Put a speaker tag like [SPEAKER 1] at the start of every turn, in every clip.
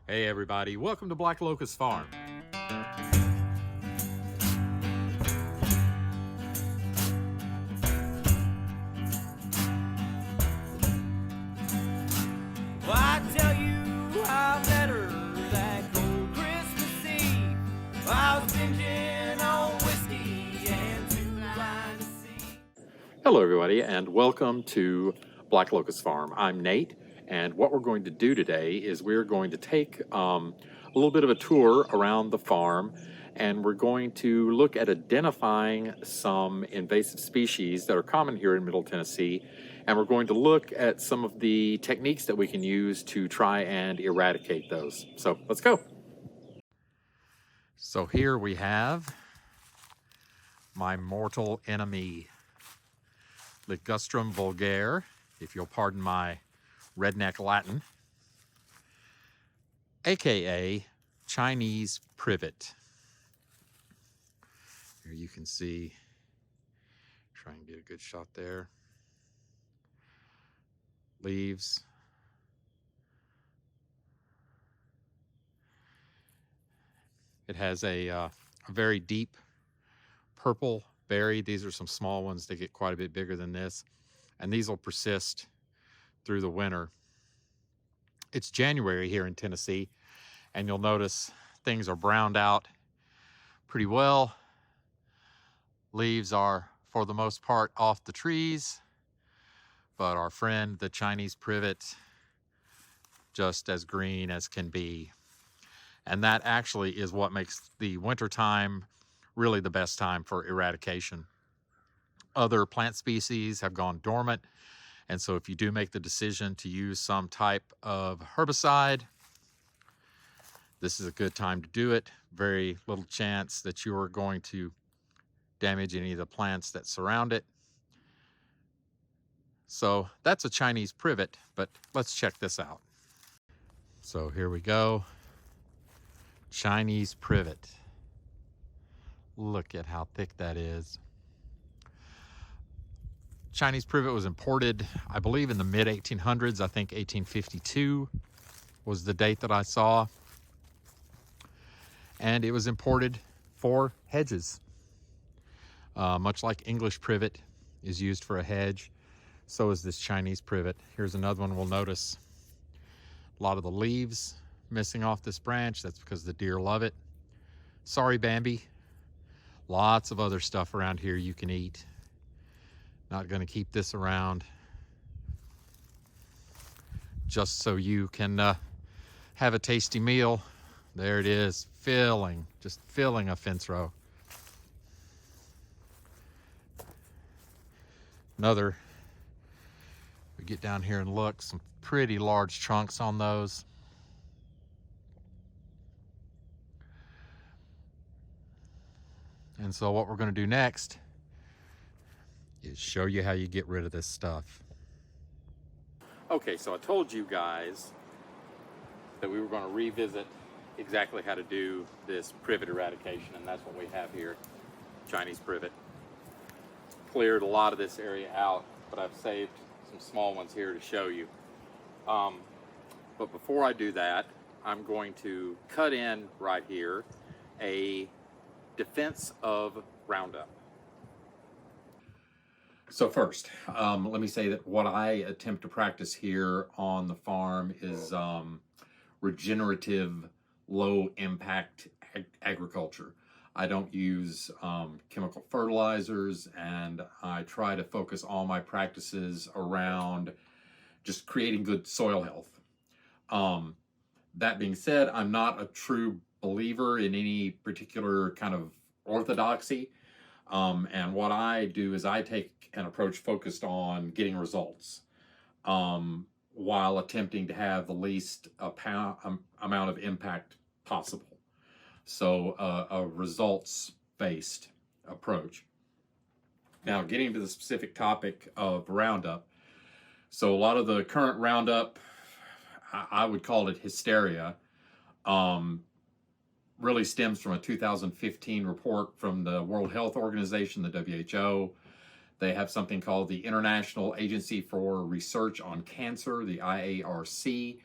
[SPEAKER 1] Hey everybody, welcome to Black Locust Farm.
[SPEAKER 2] Well, I tell you, I met her that cold Christmas Eve. I was binging on whiskey and 2 lines of sea.
[SPEAKER 1] Hello everybody and welcome to Black Locust Farm. I'm Nate, and what we're going to do today is we're going to take a little bit of a tour around the farm, and we're going to look at identifying some invasive species that are common here in Middle Tennessee, and we're going to look at some of the techniques that we can use to try and eradicate those. So let's go. So here we have my mortal enemy, Ligustrum vulgare, if you'll pardon my redneck Latin, aka Chinese privet. Here you can see, try and get a good shot there. Leaves. It has a very deep purple berry. These are some small ones. They get quite a bit bigger than this, and these will persist through the winter. It's January here in Tennessee, and you'll notice things are browned out pretty well. Leaves are, for the most part, off the trees, but our friend the Chinese privet, just as green as can be. And that actually is what makes the winter time really the best time for eradication. Other plant species have gone dormant, and so if you do make the decision to use some type of herbicide, this is a good time to do it. Very little chance that you are going to damage any of the plants that surround it. So that's a Chinese privet, but let's check this out. So here we go. Chinese privet. Look at how thick that is. Chinese privet was imported, I believe, in the mid 1800s. I think 1852 was the date that I saw. And it was imported for hedges. Much like English privet is used for a hedge, so is this Chinese privet. Here's another one. We'll notice a lot of the leaves missing off this branch. That's because the deer love it. Sorry, Bambi. Lots of other stuff around here you can eat. Not going to keep this around just so you can have a tasty meal. There it is, just filling a fence row. Another, we get down here and look, some pretty large trunks on those. And so what we're going to do next is show you how you get rid of this stuff. Okay, so I told you guys that we were going to revisit exactly how to do this privet eradication, and that's what we have here, Chinese privet. Cleared a lot of this area out, but I've saved some small ones here to show you. But before I do that, I'm going to cut in right here a defense of Roundup. So first, let me say that what I attempt to practice here on the farm is regenerative, low impact agriculture. I don't use chemical fertilizers, and I try to focus all my practices around just creating good soil health. That being said, I'm not a true believer in any particular kind of orthodoxy. And what I do is I take an approach focused on getting results while attempting to have the least amount of impact possible. So a results-based approach. Now, getting to the specific topic of Roundup. So a lot of the current Roundup, I would call it hysteria, really stems from a 2015 report from the World Health Organization, the WHO. They have something called the International Agency for Research on Cancer, the IARC.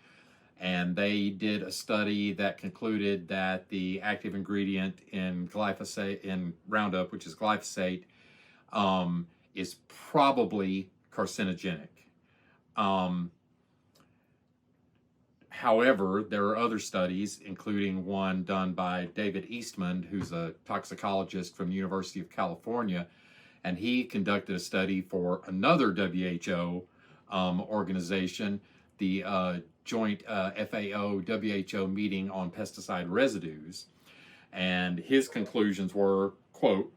[SPEAKER 1] and they did a study that concluded that the active ingredient in glyphosate, in Roundup, which is glyphosate, is probably carcinogenic. However, there are other studies, including one done by David Eastman, who's a toxicologist from the University of California, and he conducted a study for another WHO organization, the joint FAO-WHO meeting on pesticide residues. And his conclusions were, quote,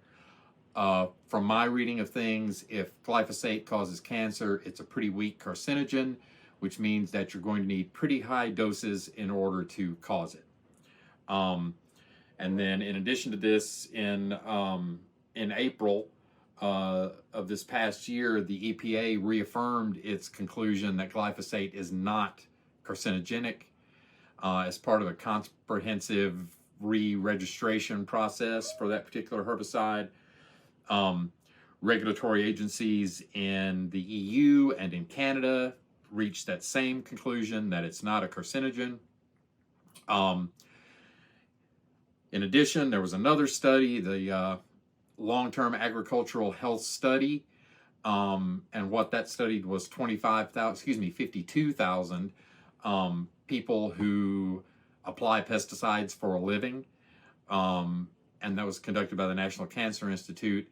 [SPEAKER 1] from my reading of things, if glyphosate causes cancer, it's a pretty weak carcinogen, which means that you're going to need pretty high doses in order to cause it. And then in addition to this, in April of this past year, the EPA reaffirmed its conclusion that glyphosate is not carcinogenic as part of a comprehensive re-registration process for that particular herbicide. Regulatory agencies in the EU and in Canada reached that same conclusion, that it's not a carcinogen. In addition, there was another study, the long-term agricultural health study, and what that studied was 52,000 people who apply pesticides for a living, and that was conducted by the National Cancer Institute,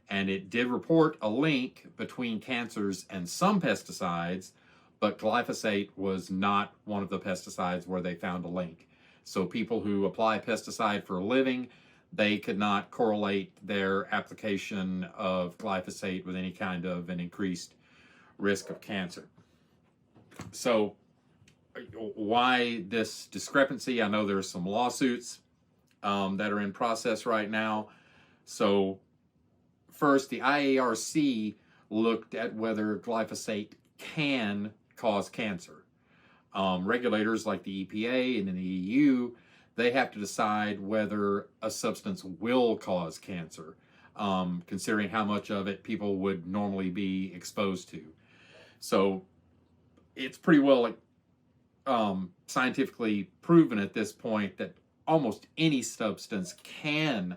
[SPEAKER 1] and it did report a link between cancers and some pesticides, but glyphosate was not one of the pesticides where they found a link. So people who apply pesticide for a living, they could not correlate their application of glyphosate with any kind of an increased risk of cancer. So why this discrepancy? I know there's some lawsuits that are in process right now. So first, the IARC looked at whether glyphosate can cause cancer. Regulators like the EPA and in the EU, they have to decide whether a substance will cause cancer, considering how much of it people would normally be exposed to. So it's pretty well scientifically proven at this point that almost any substance can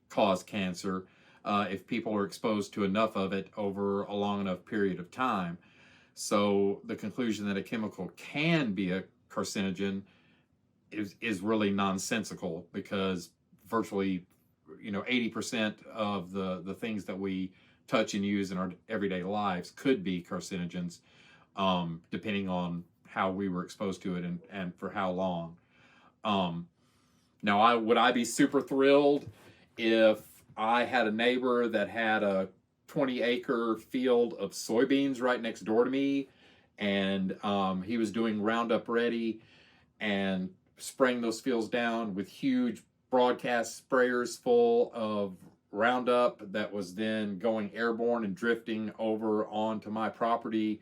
[SPEAKER 1] cause cancer if people are exposed to enough of it over a long enough period of time. So the conclusion that a chemical can be a carcinogen is really nonsensical, because virtually 80% of the things that we touch and use in our everyday lives could be carcinogens, depending on how we were exposed to it and for how long. Now, would I be super thrilled if I had a neighbor that had a 20-acre field of soybeans right next door to me, and he was doing Roundup Ready and spraying those fields down with huge broadcast sprayers full of Roundup that was then going airborne and drifting over onto my property,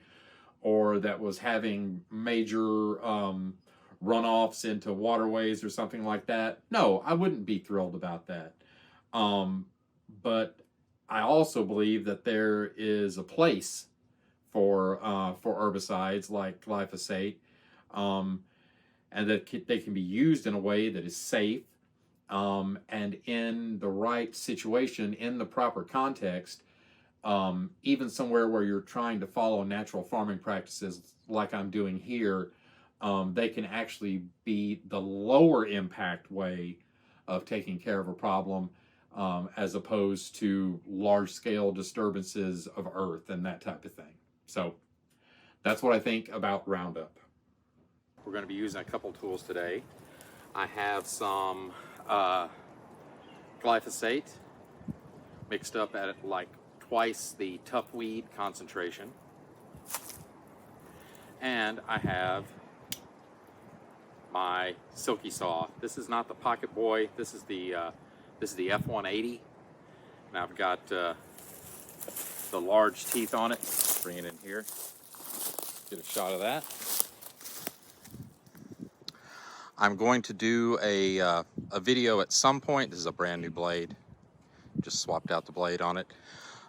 [SPEAKER 1] or that was having major runoffs into waterways or something like that? No, I wouldn't be thrilled about that. But I also believe that there is a place for herbicides like glyphosate, and that they can be used in a way that is safe, and in the right situation, in the proper context, even somewhere where you're trying to follow natural farming practices like I'm doing here, they can actually be the lower impact way of taking care of a problem, as opposed to large-scale disturbances of earth and that type of thing. So that's what I think about Roundup. We're going to be using a couple tools today. I have some glyphosate mixed up at like twice the tuffweed concentration, and I have my silky saw. This is not the Pocket Boy. This is the F180, and I've got the large teeth on it. Bring it in here. Get a shot of that. I'm going to do a video at some point. This is a brand new blade. Just swapped out the blade on it.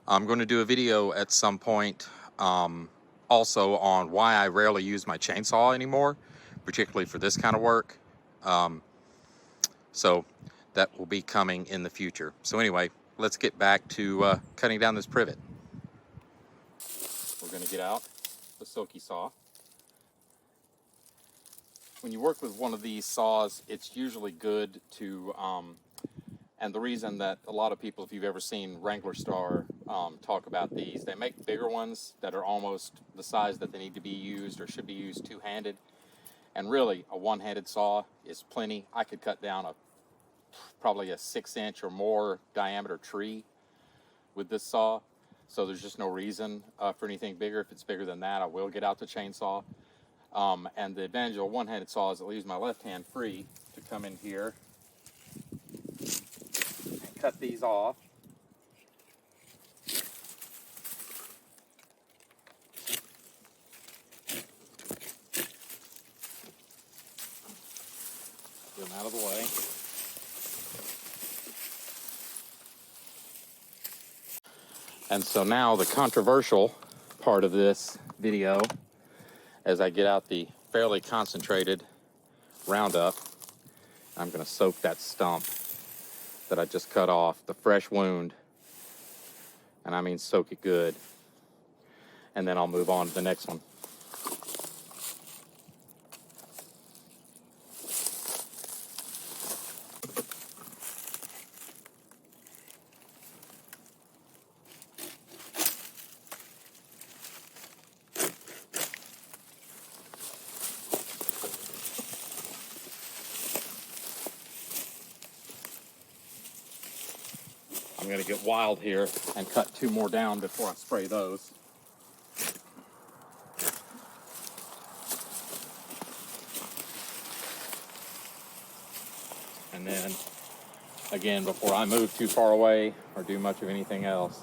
[SPEAKER 1] I'm going to do a video at some point also on why I rarely use my chainsaw anymore, particularly for this kind of work. So that will be coming in the future. So anyway, let's get back to cutting down this privet. We're going to get out the silky saw. When you work with one of these saws, it's usually good to, and the reason that a lot of people, if you've ever seen Wrangler Star talk about these, they make bigger ones that are almost the size that they need to be used or should be used two-handed. And really, a one-handed saw is plenty. I could cut down probably a 6-inch or more diameter tree with this saw. So there's just no reason for anything bigger. If it's bigger than that, I will get out the chainsaw. And the advantage of a one-handed saw is it leaves my left hand free to come in here and cut these off. Get them out of the way. And so now the controversial part of this video, as I get out the fairly concentrated Roundup, I'm going to soak that stump that I just cut off, the fresh wound, and I mean soak it good, and then I'll move on to the next one. I'm going to get wild here and cut 2 more down before I spray those. And then, again, before I move too far away or do much of anything else,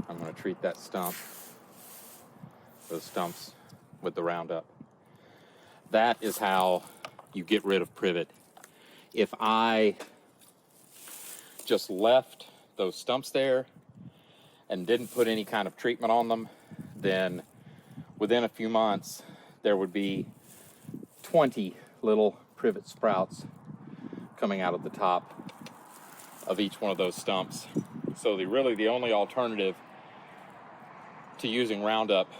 [SPEAKER 1] I'm going to treat that stump, those stumps, with the Roundup. That is how you get rid of privet. If I just left those stumps there and didn't put any kind of treatment on them, then within a few months there would be 20 little privet sprouts coming out of the top of each one of those stumps. So really the only alternative to using Roundup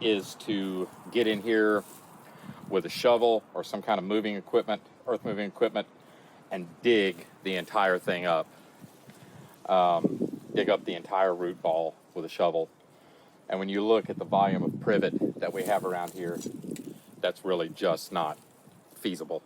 [SPEAKER 1] is to get in here with a shovel or some kind of moving equipment, earth moving equipment, and dig the entire thing up. Dig up the entire root ball with a shovel. And when you look at the volume of privet that we have around here, that's really just not feasible.